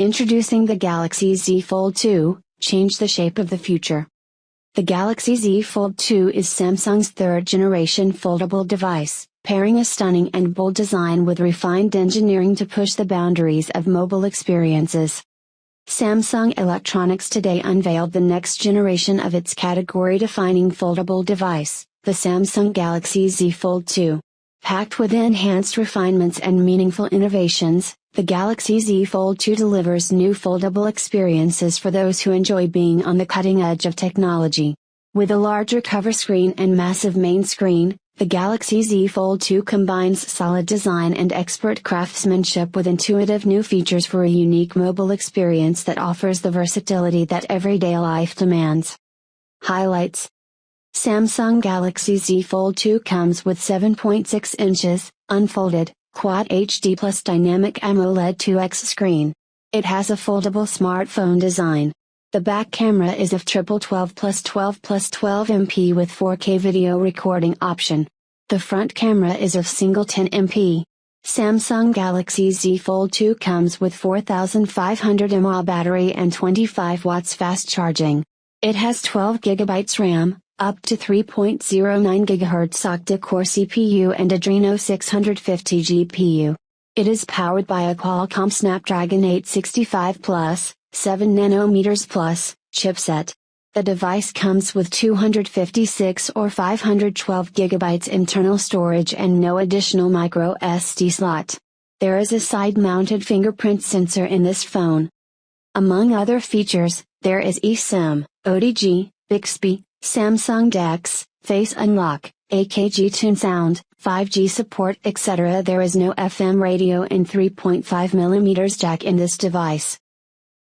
Introducing the Galaxy Z Fold2, change the shape of the future. The Galaxy Z Fold2 is Samsung's third-generation foldable device, pairing a stunning and bold design with refined engineering to push the boundaries of mobile experiences. Samsung Electronics today unveiled the next generation of its category-defining foldable device, the Samsung Galaxy Z Fold2. Packed with enhanced refinements and meaningful innovations, the Galaxy Z Fold2 delivers new foldable experiences for those who enjoy being on the cutting edge of technology. With a larger cover screen and massive main screen, the Galaxy Z Fold2 combines solid design and expert craftsmanship with intuitive new features for a unique mobile experience that offers the versatility that everyday life demands. Highlights: Samsung Galaxy Z Fold2 comes with 7.6 inches, unfolded, Quad HD plus Dynamic AMOLED 2X screen. It has a foldable smartphone design. The back camera is of triple 12 plus 12 plus 12 MP with 4K video recording option. The front camera is of single 10 MP. Samsung Galaxy Z Fold2 comes with 4500 mAh battery and 25 watts fast charging. It has 12 GB RAM, up to 3.09 GHz octa-core CPU and Adreno 650 GPU. It is powered by a Qualcomm Snapdragon 865 Plus, 7 nanometers plus, chipset. The device comes with 256 or 512 GB internal storage and no additional MicroSD slot. There is a side-mounted fingerprint sensor in this phone. Among other features, there is eSIM, OTG, Bixby, Samsung DeX, Face Unlock, AKG Tune Sound, 5G support etc. There is no FM radio and 3.5mm jack in this device.